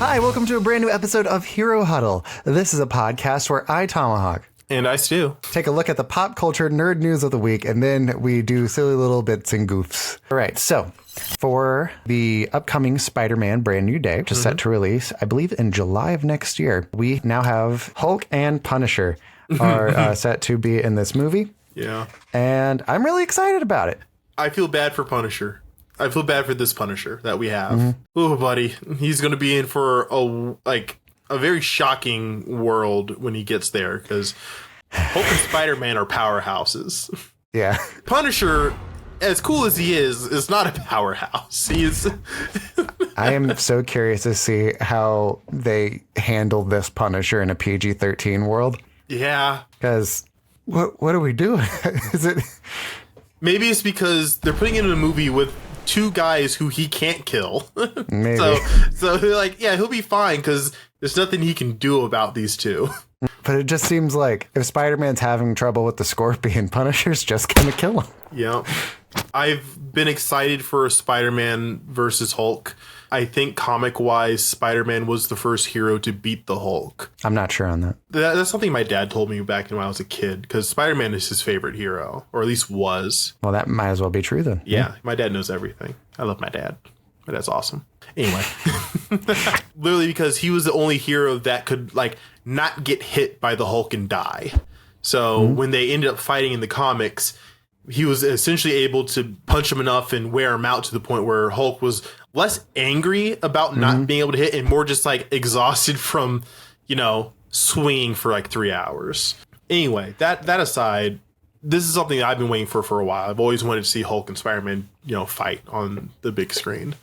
Hi, welcome to a brand new episode of Hero Huddle. This is a podcast where I, Tomahawk, and I, Stu, take a look at the pop culture nerd news of the week, and then we do silly little bits and goofs. All right, so for the upcoming Spider-Man Brand New Day, which is set to release, I believe, in July of next year, we now have Hulk and Punisher are set to be in this movie. Yeah. And I'm really excited about it. I feel bad for Punisher. I feel bad for this Punisher that we have. Oh, buddy. He's going to be in for a very shocking world when he gets there, because Hulk and Spider-Man are powerhouses. Yeah. Punisher, as cool as he is not a powerhouse. He is. I am so curious to see how they handle this Punisher in a PG-13 world. Yeah. Because what do we do? Is it? Maybe it's because they're putting it in a movie with two guys who he can't kill. Maybe. So they're like, yeah, he'll be fine because there's nothing he can do about these two. But it just seems like if Spider-Man's having trouble with the Scorpion, Punisher's just going to kill him. Yeah. I've been excited for Spider-Man versus Hulk. I think comic-wise, Spider-Man was the first hero to beat the Hulk. I'm not sure on that. That's something my dad told me back when I was a kid, because Spider-Man is his favorite hero, or at least was. Well, that might as well be true then. Yeah, my dad knows everything. I love my dad. My dad's awesome. Anyway. Literally because he was the only hero that could, not get hit by the Hulk and die. So when they ended up fighting in the comics, he was essentially able to punch him enough and wear him out to the point where Hulk was less angry about not being able to hit and more just exhausted from, swinging for 3 hours. Anyway, that aside, this is something that I've been waiting for a while. I've always wanted to see Hulk and Spider-Man, fight on the big screen.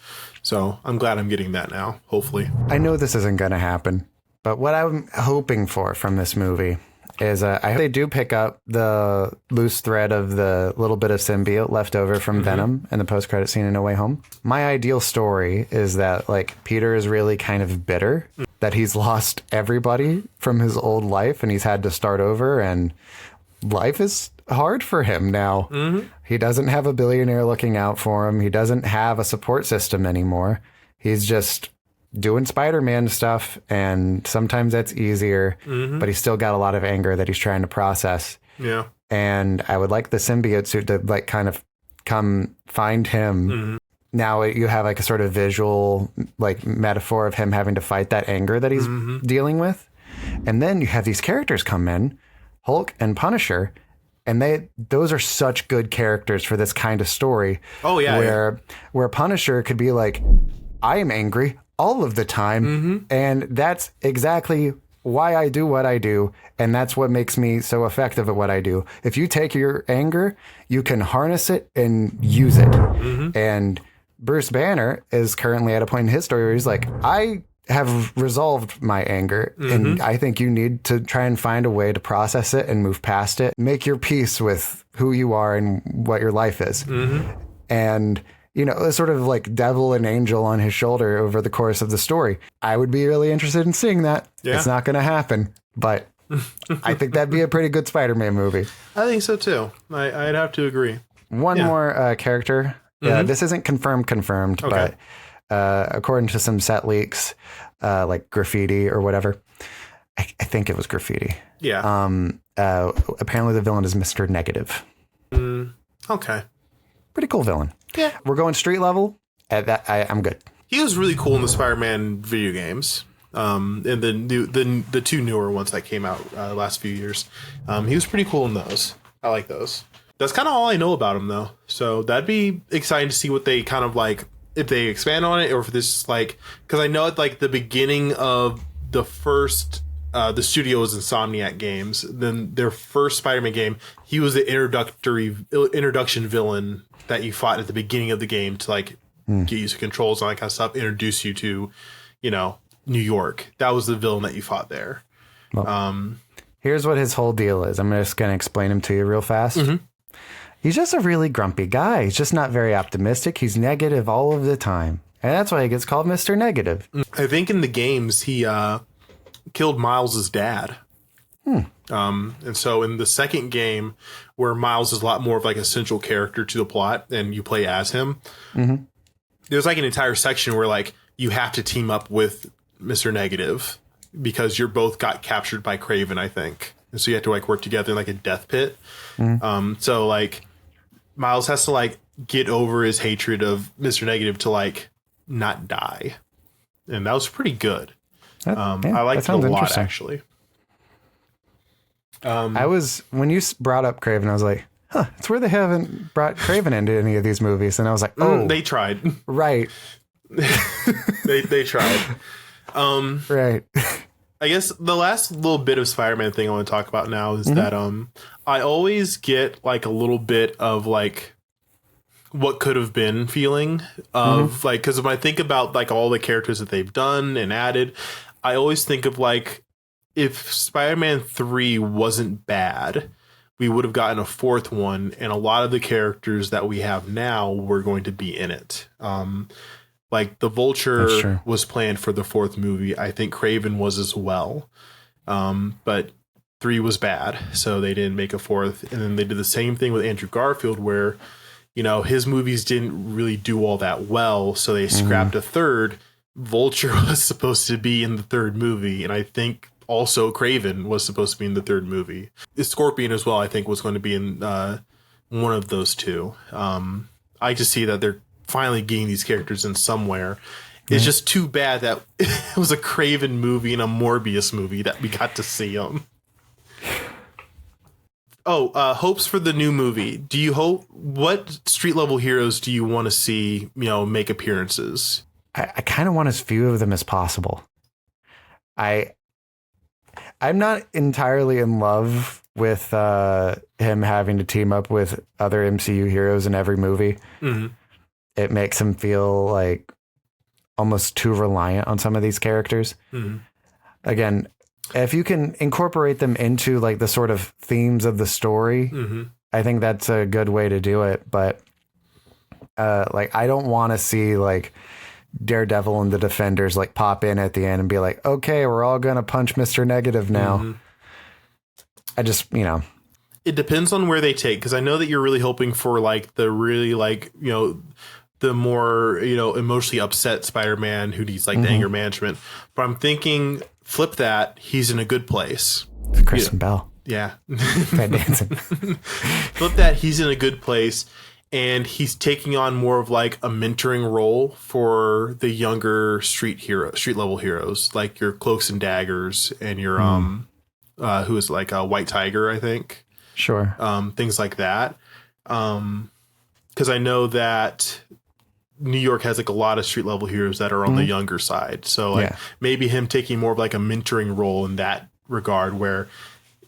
So I'm glad I'm getting that now, hopefully. I know this isn't going to happen, but what I'm hoping for from this movie is I hope they do pick up the loose thread of the little bit of symbiote left over from Venom in the post-credit scene in No Way Home. My ideal story is that Peter is really kind of bitter that he's lost everybody from his old life and he's had to start over, and life is hard for him now. He doesn't have a billionaire looking out for him. He doesn't have a support system anymore. He's just doing Spider-Man stuff, and sometimes that's easier, but he's still got a lot of anger that he's trying to process. Yeah. And I would like the symbiote suit to kind of come find him. Now you have a sort of visual metaphor of him having to fight that anger that he's dealing with. And then you have these characters come in, Hulk and Punisher, and those are such good characters for this kind of story. Oh yeah. Where Punisher could be like, I am angry all of the time, and that's exactly why I do what I do, and that's what makes me so effective at what I do. If you take your anger, you can harness it and use it. And Bruce Banner is currently at a point in his story where he's like, I have resolved my anger, and I think you need to try and find a way to process it and move past it, make your peace with who you are and what your life is. And sort of devil and angel on his shoulder over the course of the story. I would be really interested in seeing that. Yeah. It's not going to happen, but I think that'd be a pretty good Spider-Man movie. I think so too. I'd have to agree. One more character. This isn't confirmed, okay. But according to some set leaks, graffiti or whatever, I think it was graffiti. Yeah. Apparently the villain is Mr. Negative. Okay. Pretty cool villain. Yeah. We're going street level. I'm good. He was really cool in the Spider-Man video games. And the two newer ones that came out last few years. He was pretty cool in those. I like those. That's kind of all I know about him, though. So that'd be exciting to see what they kind of if they expand on it, or if this is because I know at the beginning of the first the studio was Insomniac Games. Then their first Spider-Man game, he was the introduction villain that you fought at the beginning of the game to get used to controls and all that kind of stuff, introduce you to, New York. That was the villain that you fought there. Well, here's what his whole deal is. I'm just going to explain him to you real fast. He's just a really grumpy guy. He's just not very optimistic. He's negative all of the time. And that's why he gets called Mr. Negative. I think in the games, he killed Miles' dad. And so in the second game, where Miles is a lot more of a central character to the plot and you play as him, there's an entire section where you have to team up with Mr. Negative because you're both got captured by Kraven, I think. And so you have to like work together in like a death pit. So like Miles has to like get over his hatred of Mr. Negative to like not die. And that was pretty good. I liked it a lot, actually. When you brought up Kraven, I was like, huh, it's where they haven't brought Kraven into any of these movies. And I was like, oh, they tried. Right. they tried. Right. I guess the last little bit of Spider-Man thing I want to talk about now is that I always get like a little bit of like what could have been feeling of like, because when I think about like all the characters that they've done and added, I always think of like if Spider-Man 3 wasn't bad, we would have gotten a fourth one, and a lot of the characters that we have now were going to be in it. Like the Vulture was planned for the fourth movie. I think Kraven was as well. But 3 was bad, so they didn't make a fourth. And then they did the same thing with Andrew Garfield, where, you know, his movies didn't really do all that well, so they scrapped a third. Vulture was supposed to be in the third movie, and I think also Kraven was supposed to be in the third movie. Scorpion as well, I think, was going to be in one of those two. I just see that they're finally getting these characters in somewhere. It's just too bad that it was a Kraven movie and a Morbius movie that we got to see them. Hopes for the new movie. Do you hope, what street level heroes do you want to see, you know, make appearances? I kind of want as few of them as possible. I'm not entirely in love with him having to team up with other MCU heroes in every movie. It makes him feel like almost too reliant on some of these characters. Again, if you can incorporate them into like the sort of themes of the story, I think that's a good way to do it. But like, I don't want to see like Daredevil and the Defenders like pop in at the end and be like, okay, we're all going to punch Mr. Negative now. I just, you know, it depends on where they take, because I know that you're really hoping for like the really like, you know, the more, you know, emotionally upset Spider-Man who needs like the anger management. But I'm thinking flip that, he's in a good place. Kristen Bell. Yeah. Fat dancing. Flip that, he's in a good place, and he's taking on more of like a mentoring role for the younger street level heroes, like your Cloaks and Daggers and your who is like a White Tiger, I think. Sure. Things like that. Because I know that New York has like a lot of street level heroes that are on the younger side. So like maybe him taking more of like a mentoring role in that regard, where,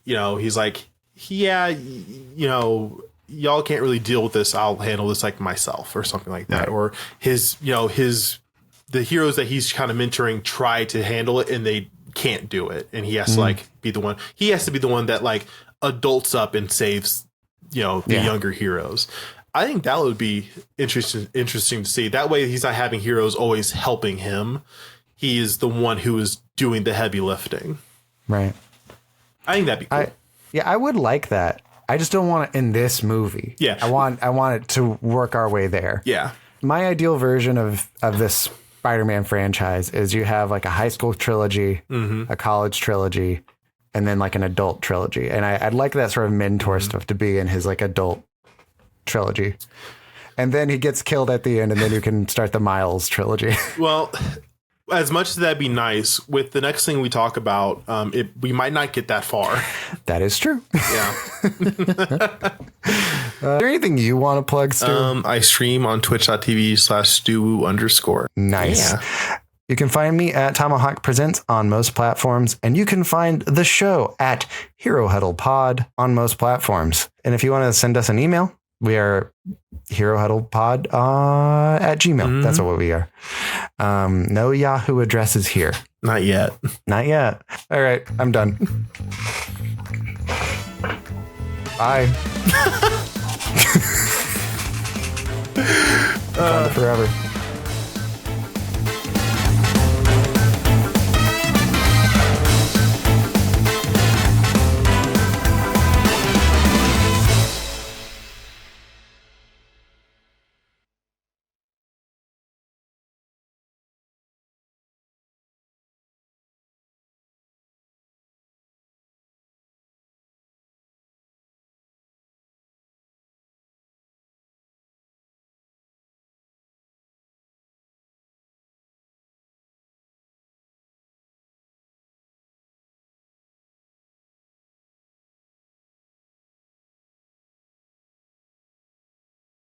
you know, he's like, yeah, you know, y'all can't really deal with this. I'll handle this like myself or something like that. Right. Or his, you know, the heroes that he's kind of mentoring try to handle it and they can't do it. And he has to like be the one, that like adults up and saves, you know, the younger heroes. I think that would be interesting to see. That way he's not having heroes always helping him. He is the one who is doing the heavy lifting. Right. I think that'd be cool. I would like that. I just don't want it in this movie. Yeah. I want it to work our way there. Yeah. My ideal version of this Spider-Man franchise is you have like a high school trilogy, a college trilogy, and then like an adult trilogy. And I'd like that sort of mentor stuff to be in his like adult trilogy. And then he gets killed at the end, and then you can start the Miles trilogy. Well, as much as that'd be nice, with the next thing we talk about, we might not get that far. That is true. Yeah. Is there anything you want to plug, Stu? I stream on twitch.tv/Stu_. Nice. Yeah. You can find me at Tomahawk Presents on most platforms, and you can find the show at Hero Huddle Pod on most platforms. And if you want to send us an email, we are Hero Huddle Pod at Gmail. That's what we are. No Yahoo addresses here. Not yet. Not yet. All right. I'm done. Bye. Forever.